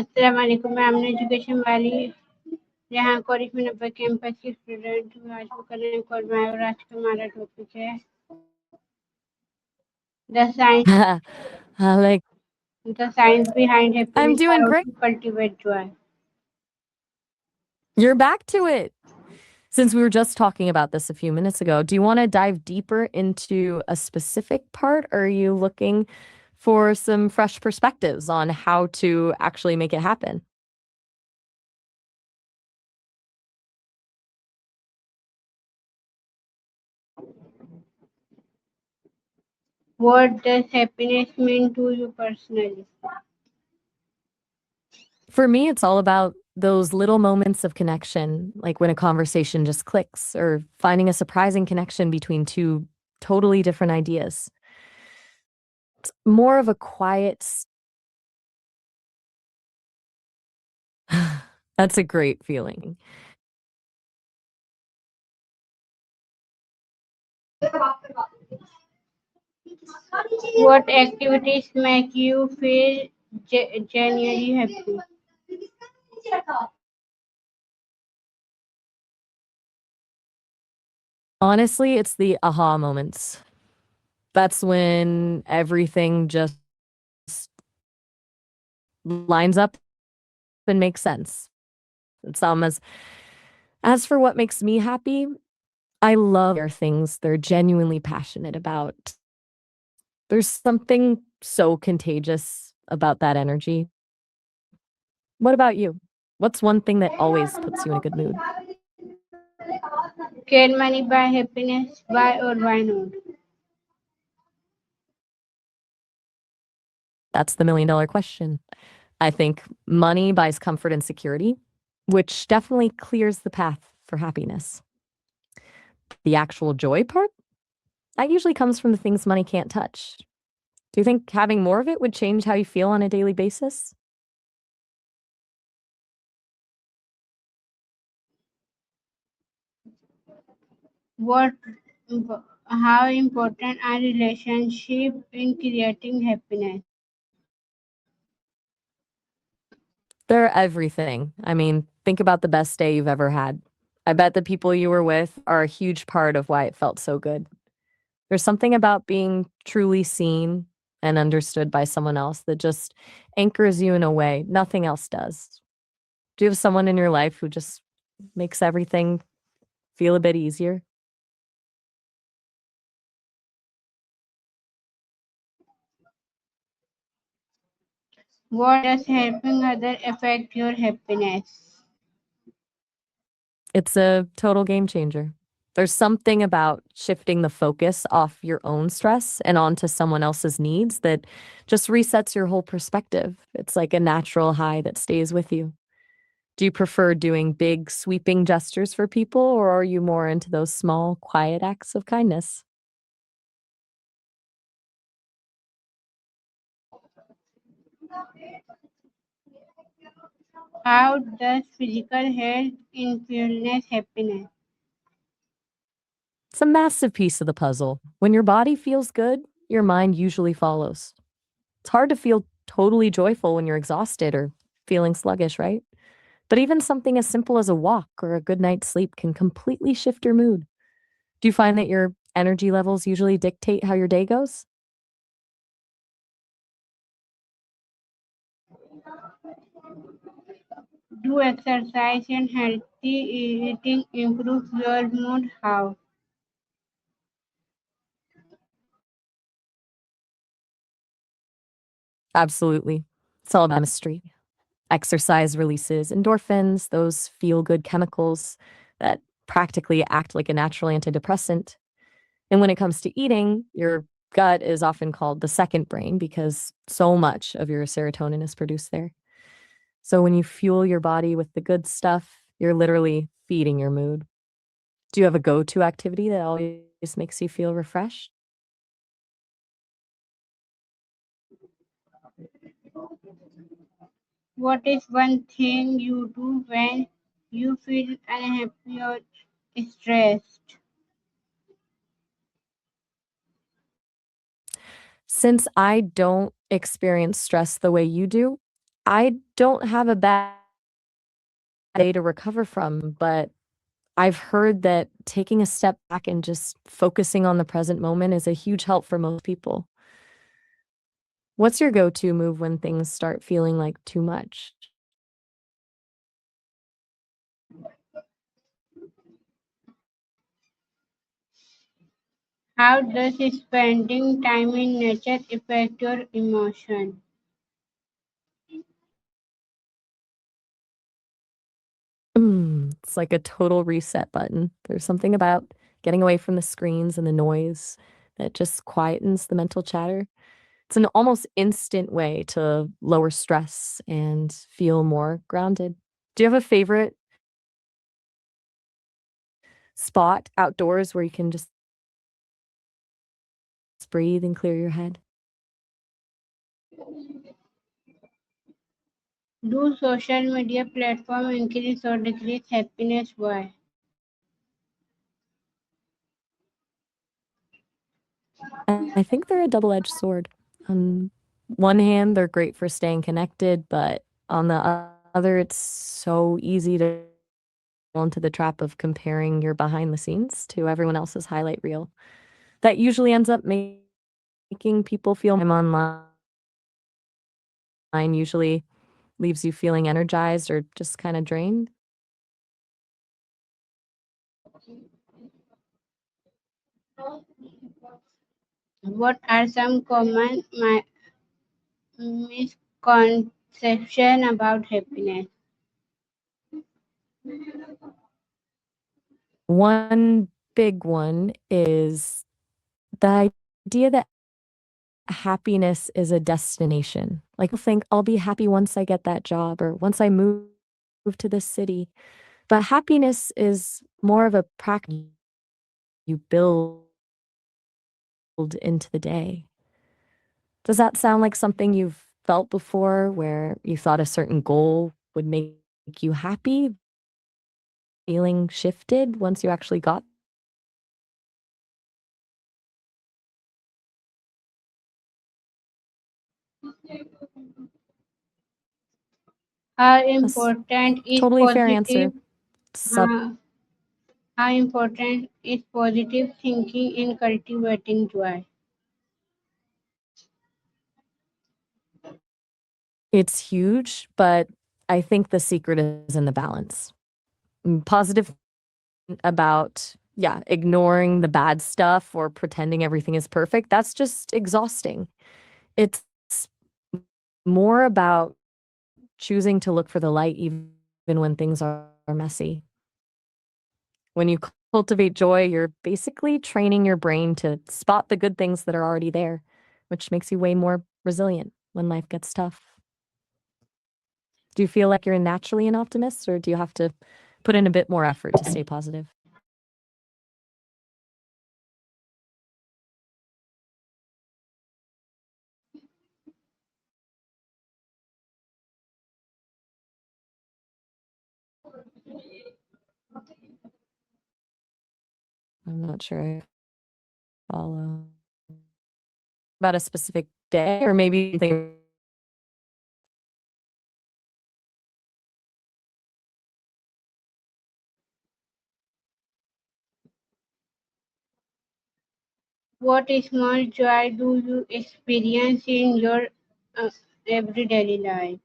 अस्सलाम वालेकुम मैं आमना एजुकेशन वाली रेहान कॉलेज में 90 कैंपस की स्टूडेंट हूँ। आज को करने को और आज का हमारा टॉपिक है the science Like, the science behind I'm happiness doing how great. To cultivate joy. You're back to it. Since we were just talking about this a few minutes ago, do you want to dive deeper into a specific part, or are you looking for some fresh perspectives on how to actually make it happen? What does happiness mean to you personally? For me, it's all about those little moments of connection, like when a conversation just clicks, or finding a surprising connection between two totally different ideas. It's more of a quiet. That's a great feeling. What activities make you feel genuinely happy? Honestly, it's the aha moments. That's when everything just lines up and makes sense. It's as for what makes me happy, I love their things they're genuinely passionate about. There's something so contagious about that energy. What about you? What's one thing that always puts you in a good mood? Can money buy happiness? Why or why not? That's the $1,000,000 question. I think money buys comfort and security, which definitely clears the path for happiness. The actual joy part, that usually comes from the things money can't touch. Do you think having more of it would change how you feel on a daily basis? What how important are relationships in creating happiness? They're everything. I mean, think about the best day you've ever had. I bet the people you were with are a huge part of why it felt so good. There's something about being truly seen and understood by someone else that just anchors you in a way nothing else does. Do you have someone in your life who just makes everything feel a bit easier? What does helping others affect your happiness? It's a total game changer. There's something about shifting the focus off your own stress and onto someone else's needs that just resets your whole perspective. It's like a natural high that stays with you. Do you prefer doing big, sweeping gestures for people, or are you more into those small, quiet acts of kindness? How does physical health influence happiness? It's a massive piece of the puzzle. When your body feels good, your mind usually follows. It's hard to feel totally joyful when you're exhausted or feeling sluggish, right? But even something as simple as a walk or a good night's sleep can completely shift your mood. Do you find that your energy levels usually dictate how your day goes? Do exercise and healthy eating improve your mood? How? Absolutely. It's all about chemistry. Exercise releases endorphins, those feel good chemicals that practically act like a natural antidepressant. And when it comes to eating, your gut is often called the second brain because so much of your serotonin is produced there. So when you fuel your body with the good stuff, you're literally feeding your mood. Do you have a go to activity that always makes you feel refreshed? What is one thing you do when you feel unhappy or stressed? Since I don't experience stress the way you do, I don't have a bad day to recover from, but I've heard that taking a step back and just focusing on the present moment is a huge help for most people. What's your go-to move when things start feeling like too much? How does spending time in nature affect your emotion? It's like a total reset button. There's something about getting away from the screens and the noise that just quietens the mental chatter. It's an almost instant way to lower stress and feel more grounded. Do you have a favorite spot outdoors where you can just breathe and clear your head? Do social media platforms increase or decrease happiness? Why? I think they're a double-edged sword. On one hand, they're great for staying connected, but on the other, it's so easy to fall into the trap of comparing your behind the scenes to everyone else's highlight reel. That usually ends up making people feel I'm online usually leaves you feeling energized or just kind of drained. What are some common misconceptions about happiness? One big one is the idea that happiness is a destination. Like, people think I'll be happy once I get that job or once I move to this city. But happiness is more of a practice you build into the day. Does that sound like something you've felt before where you thought a certain goal would make you happy? Feeling shifted once you actually got. How That's important is totally a fair positive? answer. Sub Uh, how important is positive thinking in cultivating joy? It's huge, but I think the secret is in the balance. Positive about, yeah, ignoring the bad stuff or pretending everything is perfect, that's just exhausting. It's more about choosing to look for the light even when things are messy. When you cultivate joy, you're basically training your brain to spot the good things that are already there, which makes you way more resilient when life gets tough. Do you feel like you're naturally an optimist, or do you have to put in a bit more effort to stay positive? I'm not sure I follow. About a specific day or maybe something. What small joy do you experience in your uh, everyday life?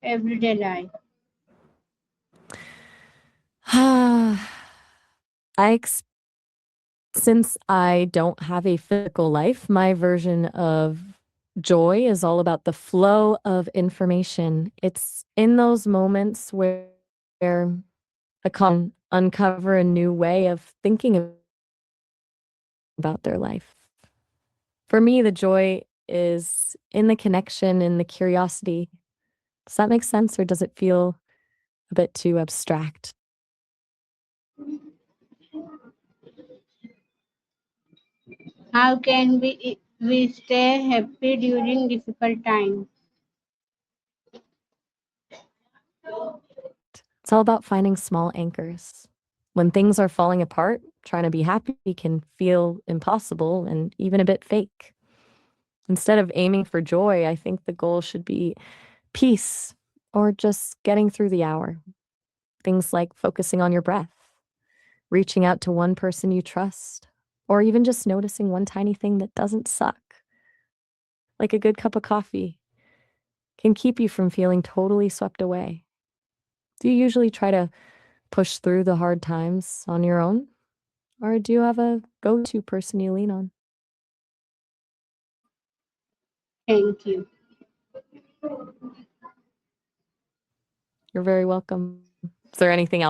Everyday life. I ex Since I don't have a physical life, my version of joy is all about the flow of information. It's in those moments where a can uncover a new way of thinking about their life. For me, the joy is in the connection, in the curiosity. Does that make sense, or does it feel a bit too abstract? How can we stay happy during difficult times? It's all about finding small anchors. When things are falling apart, trying to be happy can feel impossible and even a bit fake. Instead of aiming for joy, I think the goal should be peace or just getting through the hour. Things like focusing on your breath, reaching out to one person you trust, or even just noticing one tiny thing that doesn't suck, like a good cup of coffee, can keep you from feeling totally swept away. Do you usually try to push through the hard times on your own? Or do you have a go to person you lean on? Thank you. You're very welcome. Is there anything else